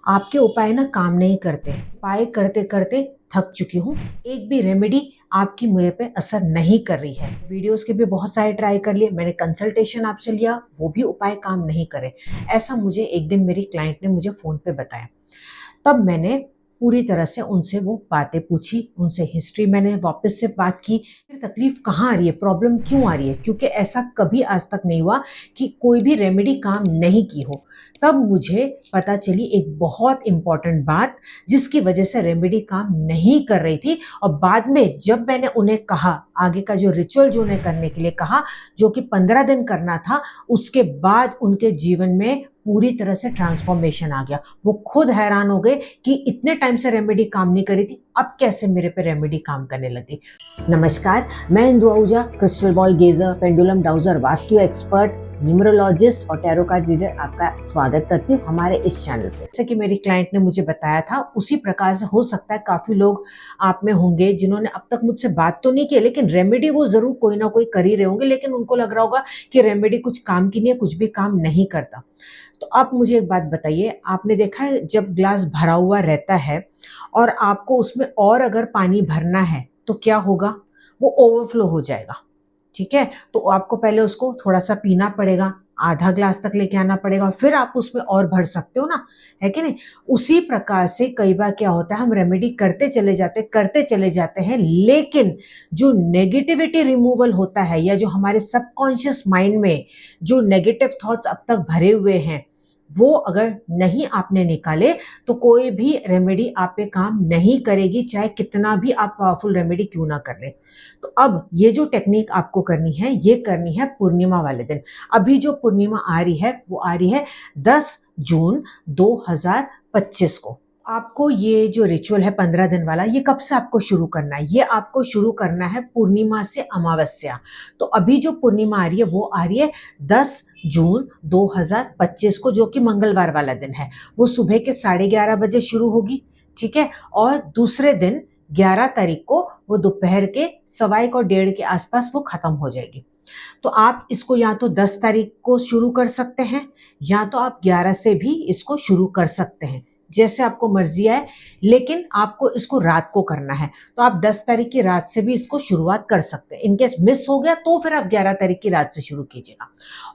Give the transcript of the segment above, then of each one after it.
आपके उपाय ना काम नहीं करते। उपाय करते करते थक चुकी हूँ। एक भी रेमेडी आपकी मुझे पे असर नहीं कर रही है। वीडियोस के भी बहुत सारे ट्राई कर लिए, मैंने कंसल्टेशन आपसे लिया, वो भी उपाय काम नहीं करे। ऐसा मुझे एक दिन मेरी क्लाइंट ने मुझे फ़ोन पे बताया। तब मैंने पूरी तरह से उनसे वो बातें पूछी, उनसे हिस्ट्री मैंने वापस से बात की, फिर तकलीफ कहाँ आ रही है, प्रॉब्लम क्यों आ रही है, क्योंकि ऐसा कभी आज तक नहीं हुआ कि कोई भी रेमेडी काम नहीं की हो। तब मुझे पता चली एक बहुत इम्पोर्टेंट बात, जिसकी वजह से रेमेडी काम नहीं कर रही थी। और बाद में जब मैंने उन्हें कहा, आगे का जो रिचुअल जो उन्हें करने के लिए कहा, जो कि 15 दिन करना था, उसके बाद उनके जीवन में पूरी तरह से ट्रांसफॉर्मेशन आ गया। वो खुद हैरान हो गए कि इतने टाइम से रेमेडी काम नहीं करी थी, अब कैसे मेरे पे रेमेडी काम करने लगी। नमस्कार, मैं Indu Ahuja, crystal ball gazer, pendulum dowser, vastu expert, numerologist और टैरो कार्ड रीडर आपका स्वागत करती हूँ हमारे इस चैनल पे। जैसे कि मेरी क्लाइंट ने मुझे बताया था, उसी प्रकार से हो सकता है काफी लोग आप में होंगे जिन्होंने अब तक मुझसे बात तो नहीं की, लेकिन रेमेडी वो जरूर कोई ना कोई कर ही रहे होंगे, लेकिन उनको लग रहा होगा कि रेमेडी कुछ काम की नहीं है, कुछ भी काम नहीं करता। तो आप मुझे एक बात बताइए, आपने देखा है जब ग्लास भरा हुआ रहता है और आपको उसमें और अगर पानी भरना है तो क्या होगा? वो ओवरफ्लो हो जाएगा। ठीक है, तो आपको पहले उसको थोड़ा सा पीना पड़ेगा, आधा ग्लास तक लेके आना पड़ेगा, फिर आप उसमें और भर सकते हो ना, है कि नहीं? उसी प्रकार से कई बार क्या होता है, हम रेमेडी करते चले जाते हैं, लेकिन जो नेगेटिविटी रिमूवल होता है, या जो हमारे सबकॉन्शियस माइंड में जो नेगेटिव थॉट्स अब तक भरे हुए हैं, वो अगर नहीं आपने निकाले तो कोई भी रेमेडी आप पे काम नहीं करेगी, चाहे कितना भी आप पावरफुल रेमेडी क्यों ना कर ले। तो अब ये जो टेक्निक आपको करनी है, ये करनी है पूर्णिमा वाले दिन। अभी जो पूर्णिमा आ रही है वो आ रही है 10 जून 2025 को। आपको ये जो रिचुअल है 15 दिन वाला, ये कब से आपको शुरू करना है? ये आपको शुरू करना है पूर्णिमा से अमावस्या। तो अभी जो पूर्णिमा आ रही है वो आ रही है 10 जून 2025 को, जो कि मंगलवार वाला दिन है। वो सुबह के 11:30 बजे शुरू होगी, ठीक है, और दूसरे दिन 11 तारीख को वो दोपहर के 1:15 और 1:30 के आसपास वो खत्म हो जाएगी। तो आप इसको या तो 10 तारीख को शुरू कर सकते हैं, या तो आप 11 से भी इसको शुरू कर सकते हैं, जैसे आपको मर्जी आए, लेकिन आपको इसको रात को करना है। तो आप 10 तारीख की रात से भी इसको शुरुआत कर सकते हैं। इनकेस मिस हो गया तो फिर आप 11 तारीख की रात से शुरू कीजिएगा।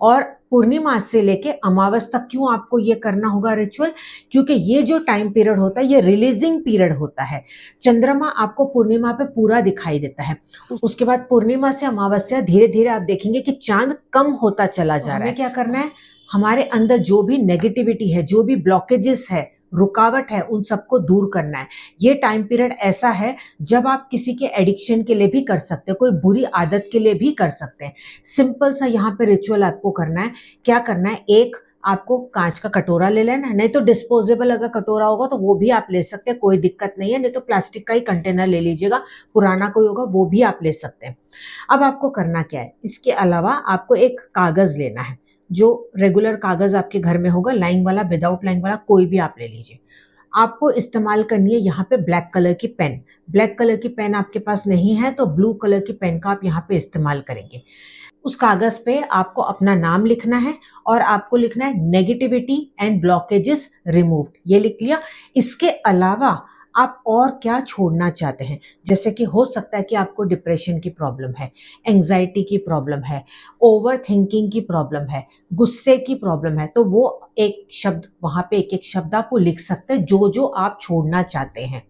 और पूर्णिमा से लेके अमावस तक क्यों आपको ये करना होगा रिचुअल? क्योंकि ये जो टाइम पीरियड होता है, ये रिलीजिंग पीरियड होता है। चंद्रमा आपको पूर्णिमा पे पूरा दिखाई देता है। उसके बाद पूर्णिमा से अमावस्या धीरे धीरे आप देखेंगे कि चांद कम होता चला जा रहा है। हमें क्या करना है? हमारे अंदर जो भी नेगेटिविटी है, जो भी ब्लॉकेजेस है, रुकावट है, उन सबको दूर करना है। ये टाइम पीरियड ऐसा है जब आप किसी के एडिक्शन के लिए भी कर सकते हैं, कोई बुरी आदत के लिए भी कर सकते हैं। सिंपल सा यहाँ पे रिचुअल आपको करना है। क्या करना है? एक आपको कांच का कटोरा ले लेना है, नहीं तो डिस्पोजेबल अगर कटोरा होगा तो वो भी आप ले सकते हैं, कोई दिक्कत नहीं है। नहीं तो प्लास्टिक का ही कंटेनर ले लीजिएगा, पुराना कोई होगा वो भी आप ले सकते हैं। अब आपको करना क्या है? इसके अलावा आपको एक कागज लेना है, जो रेगुलर कागज आपके घर में होगा, लाइन वाला, विदाउट लाइन वाला, कोई भी आप ले लीजिए। आपको इस्तेमाल करनी है यहाँ पे ब्लैक कलर की पेन। ब्लैक कलर की पेन आपके पास नहीं है तो ब्लू कलर की पेन का आप यहाँ पे इस्तेमाल करेंगे। उस कागज पे आपको अपना नाम लिखना है और आपको लिखना है नेगेटिविटी एंड ब्लॉकेजेस रिमूव्ड, ये लिख लिया। इसके अलावा आप और क्या छोड़ना चाहते हैं? जैसे कि हो सकता है कि आपको डिप्रेशन की प्रॉब्लम है, एंजाइटी की प्रॉब्लम है, ओवर थिंकिंग की प्रॉब्लम है, गुस्से की प्रॉब्लम है, तो वो एक शब्द वहां पे, एक एक शब्द आप वो लिख सकते हैं, जो जो आप छोड़ना चाहते हैं।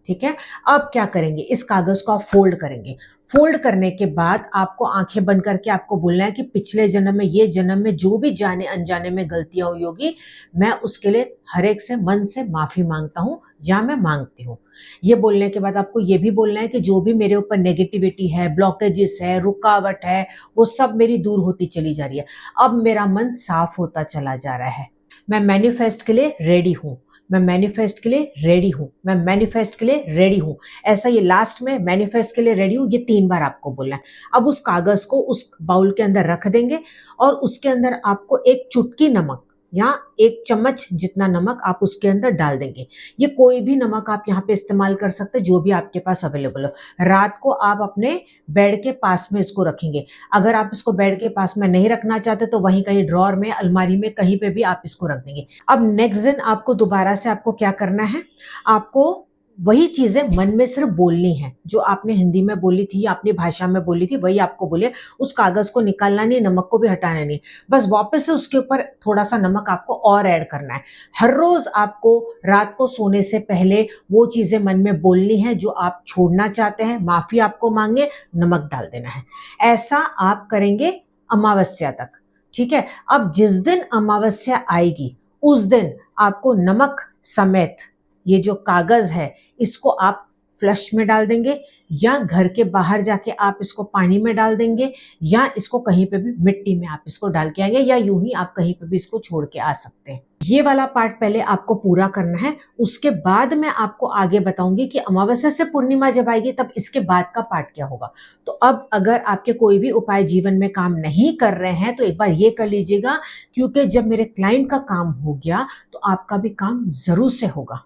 ठीक है, अब क्या करेंगे? इस कागज को आप फोल्ड करेंगे। फोल्ड करने के बाद आपको आंखें बंद करके आपको बोलना है कि पिछले जन्म में, ये जन्म में जो भी जाने अनजाने में गलतियां हुई होगी, मैं उसके लिए हर एक से मन से माफी मांगता हूं, या मैं मांगती हूँ। ये बोलने के बाद आपको ये भी बोलना है कि जो भी मेरे ऊपर नेगेटिविटी है, ब्लॉकेजेस है, रुकावट है, वो सब मेरी दूर होती चली जा रही है। अब मेरा मन साफ होता चला जा रहा है। मैं मैनिफेस्ट के लिए रेडी हूँ, मैं मैनिफेस्ट के लिए रेडी हूँ, मैं मैनिफेस्ट के लिए रेडी हूँ। ऐसा ये लास्ट में मैनिफेस्ट के लिए रेडी हूँ, ये 3 बार आपको बोलना है। अब उस कागज को उस बाउल के अंदर रख देंगे और उसके अंदर आपको एक चुटकी नमक, या 1 चम्मच जितना नमक आप उसके अंदर डाल देंगे। ये कोई भी नमक आप यहाँ पे इस्तेमाल कर सकते हैं, जो भी आपके पास अवेलेबल हो। रात को आप अपने बेड के पास में इसको रखेंगे। अगर आप इसको बेड के पास में नहीं रखना चाहते तो वहीं कहीं ड्रॉअर में, अलमारी में, कहीं पे भी आप इसको रख देंगे। अब नेक्स्ट दिन आपको दोबारा से आपको क्या करना है, आपको वही चीजें मन में सिर्फ बोलनी है जो आपने हिंदी में बोली थी या अपनी भाषा में बोली थी, वही आपको बोले। उस कागज को निकालना नहीं, नमक को भी हटाना नहीं, बस वापस से उसके ऊपर थोड़ा सा नमक आपको और ऐड करना है। हर रोज आपको रात को सोने से पहले वो चीजें मन में बोलनी है जो आप छोड़ना चाहते हैं, माफी आपको मांगे, नमक डाल देना है। ऐसा आप करेंगे अमावस्या तक, ठीक है। अब जिस दिन अमावस्या आएगी उस दिन आपको नमक समेत ये जो कागज है इसको आप फ्लश में डाल देंगे, या घर के बाहर जाके आप इसको पानी में डाल देंगे, या इसको कहीं पे भी मिट्टी में आप इसको डाल के आएंगे, या यूं ही आप कहीं पे भी इसको छोड़ के आ सकते हैं। ये वाला पार्ट पहले आपको पूरा करना है, उसके बाद मैं आपको आगे बताऊंगी कि अमावस्या से पूर्णिमा जब आएगी तब इसके बाद का पार्ट क्या होगा। तो अब अगर आपके कोई भी उपाय जीवन में काम नहीं कर रहे हैं तो एक बार ये कर लीजिएगा, क्योंकि जब मेरे क्लाइंट का काम हो गया तो आपका भी काम जरूर से होगा।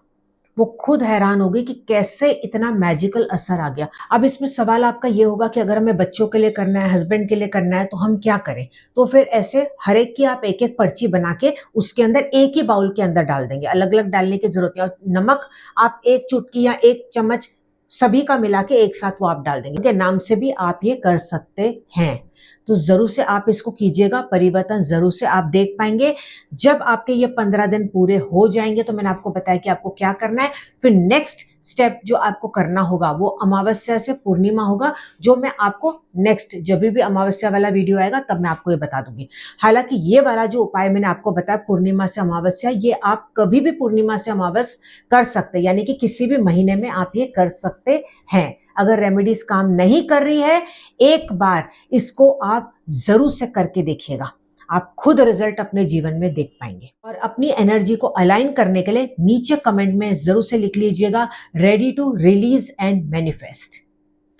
वो खुद हैरान हो गई कि कैसे इतना मैजिकल असर आ गया। अब इसमें सवाल आपका ये होगा कि अगर हमें बच्चों के लिए करना है, हस्बैंड के लिए करना है, तो हम क्या करें। तो फिर ऐसे हर एक की आप एक एक पर्ची बना के उसके अंदर एक ही बाउल के अंदर डाल देंगे, अलग अलग डालने की जरूरत नहीं। और नमक आप 1 चुटकी या 1 चम्मच सभी का मिला के एक साथ वो आप डाल देंगे। उनके नाम से भी आप ये कर सकते हैं। तो जरूर से आप इसको कीजिएगा, परिवर्तन जरूर से आप देख पाएंगे। जब आपके ये 15 दिन पूरे हो जाएंगे तो मैंने आपको बताया कि आपको क्या करना है। फिर नेक्स्ट स्टेप जो आपको करना होगा वो अमावस्या से पूर्णिमा होगा, जो मैं आपको नेक्स्ट जब भी अमावस्या वाला वीडियो आएगा तब मैं आपको ये बता दूंगी। हालांकि ये वाला जो उपाय मैंने आपको बताया पूर्णिमा से अमावस्या, ये आप कभी भी पूर्णिमा से अमावस्या कर सकते हैं, यानी कि किसी भी महीने में आप ये कर सकते हैं। अगर रेमेडीज काम नहीं कर रही है, एक बार इसको आप जरूर से करके देखिएगा, आप खुद रिजल्ट अपने जीवन में देख पाएंगे। और अपनी एनर्जी को अलाइन करने के लिए नीचे कमेंट में जरूर से लिख लीजिएगा, ready to release and manifest.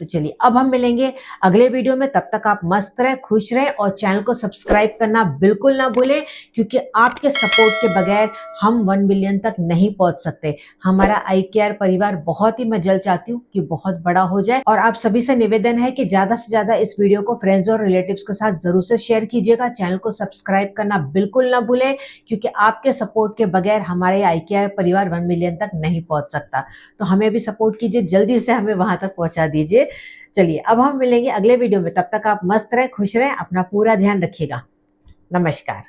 तो चलिए अब हम मिलेंगे अगले वीडियो में, तब तक आप मस्त रहे, खुश रहे, और चैनल को सब्सक्राइब करना बिल्कुल ना भूलें, क्योंकि आपके सपोर्ट के बगैर हम 1 मिलियन तक नहीं पहुंच सकते। हमारा आई केयर परिवार बहुत ही, मैं जल्द चाहती हूँ कि बहुत बड़ा हो जाए। और आप सभी से निवेदन है कि ज्यादा से ज्यादा इस वीडियो को फ्रेंड्स और रिलेटिव्स के साथ जरूर से शेयर कीजिएगा। चैनल को सब्सक्राइब करना बिल्कुल ना भूलें, क्योंकि आपके सपोर्ट के बगैर हमारे आई केयर परिवार 1 मिलियन तक नहीं पहुंच सकता। तो हमें भी सपोर्ट कीजिए, जल्दी से हमें वहां तक पहुंचा दीजिए। चलिए अब हम मिलेंगे अगले वीडियो में, तब तक आप मस्त रहे, खुश रहे, अपना पूरा ध्यान रखिएगा। नमस्कार।